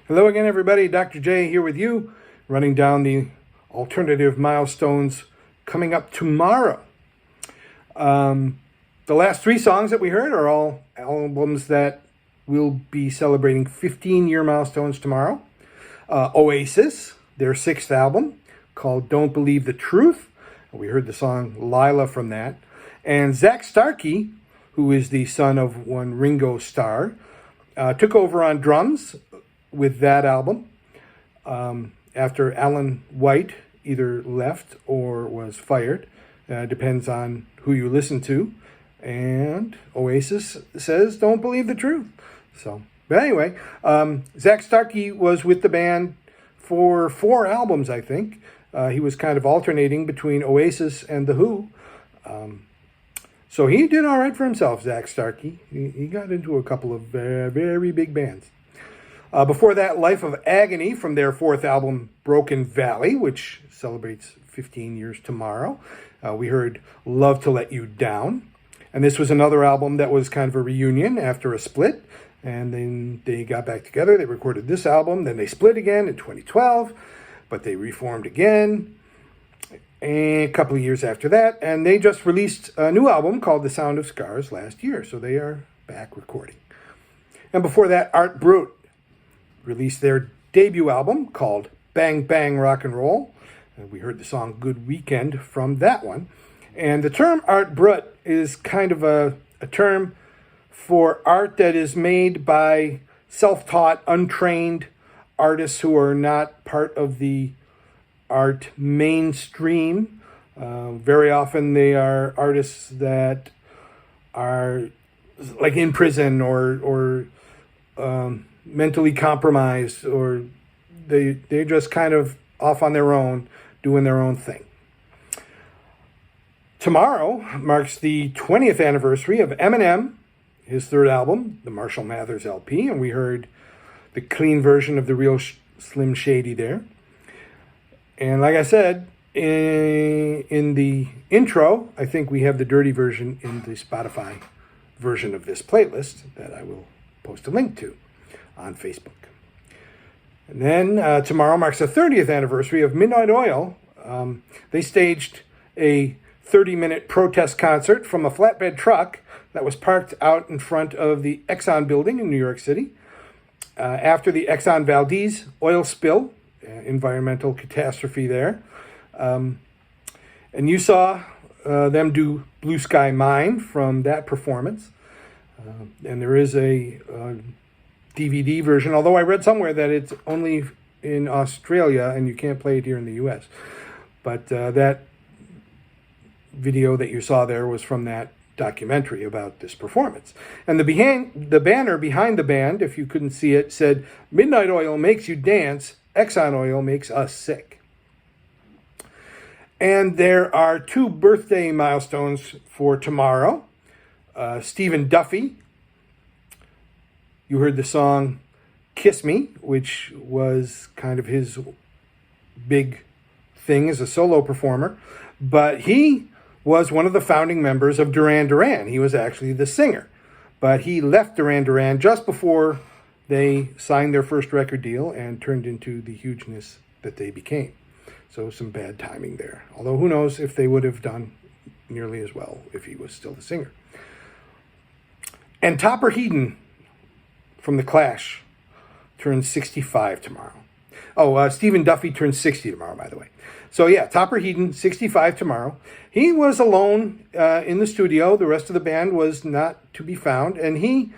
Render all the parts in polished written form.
Hello again, everybody. Dr. J here with you, running down the alternative milestones coming up tomorrow. The last three songs that we heard are all albums that will be celebrating 15-year milestones tomorrow. Oasis, their sixth album, called Don't Believe the Truth. We heard the song Lila from that. And Zach Starkey, who is the son of one Ringo Starr, took over on drums with that album after Alan White either left or was fired. Depends on who you listen to. And Oasis says, don't believe the truth. But anyway, Zach Starkey was with the band for 4 albums, I think. He was kind of alternating between Oasis and The Who. So he did all right for himself, Zach Starkey. He got into a couple of very, very big bands. Before that, Life of Agony from their 4th album, Broken Valley, which celebrates 15 years tomorrow. We heard Love to Let You Down. And this was another album that was kind of a reunion after a split. And then they got back together. They recorded this album. Then they split again in 2012. But they reformed again a couple of years after that. And they just released a new album called The Sound of Scars last year. So they are back recording. And before that, Art Brut released their debut album called Bang Bang Rock and Roll. And we heard the song Good Weekend from that one. And the term Art Brut is kind of a term for art that is made by self-taught, untrained artists who are not part of the art mainstream. Very often they are artists that are like in prison or mentally compromised, or they're just kind of off on their own, doing their own thing. Tomorrow marks the 20th anniversary of Eminem, his 3rd album, the Marshall Mathers LP, and we heard the clean version of the real Slim Shady there. And like I said, in the intro, I think we have the dirty version in the Spotify version of this playlist that I will post a link to on Facebook. And then tomorrow marks the 30th anniversary of Midnight Oil. They staged a 30-minute protest concert from a flatbed truck that was parked out in front of the Exxon building in New York City after the Exxon Valdez oil spill, environmental catastrophe there. And you saw them do Blue Sky Mine from that performance. And there is a DVD version, although I read somewhere that it's only in Australia and you can't play it here in the US. But that video that you saw there was from that documentary about this performance. And the banner behind the band, if you couldn't see it, said, Midnight Oil makes you dance, Exxon Oil makes us sick. And there are 2 birthday milestones for tomorrow. Stephen Duffy, you heard the song Kiss Me, which was kind of his big thing as a solo performer. But he was one of the founding members of Duran Duran. He was actually the singer. But he left Duran Duran just before they signed their first record deal and turned into the hugeness that they became. So some bad timing there. Although who knows if they would have done nearly as well if he was still the singer. And Topper Headon from The Clash turns 65 tomorrow. Stephen Duffy turns 60 tomorrow, by the way. So yeah, Topper Headon, 65 tomorrow. He was alone in the studio. The rest of the band was not to be found. And he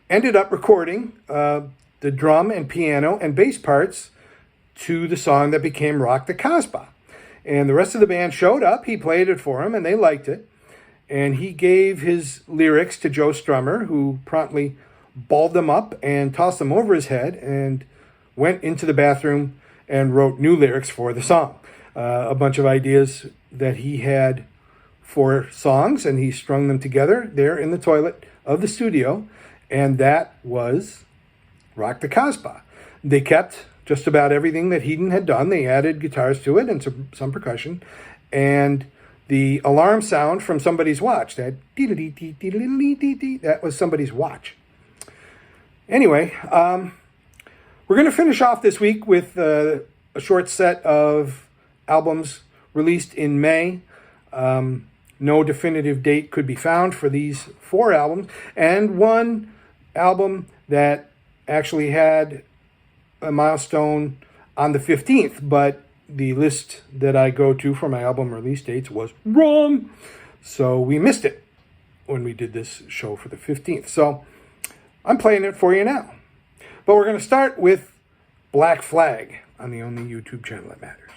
ended up recording the drum and piano and bass parts to the song that became Rock the Casbah. And the rest of the band showed up. He played it for them, and they liked it. And he gave his lyrics to Joe Strummer, who promptly balled them up and tossed them over his head and went into the bathroom and wrote new lyrics for the song. A bunch of ideas that he had for songs, and he strung them together there in the toilet of the studio, and that was Rock the Casbah. They kept just about everything that Headon had done. They added guitars to it and some percussion, and the alarm sound from somebody's watch, that that was somebody's watch. Anyway, We're going to finish off this week with a short set of albums released in May. No definitive date could be found for these 4 albums, and one album that actually had a milestone on the 15th, but the list that I go to for my album release dates was wrong, so we missed it when we did this show for the 15th. So I'm playing it for you now. But we're going to start with Black Flag on the only YouTube channel that matters.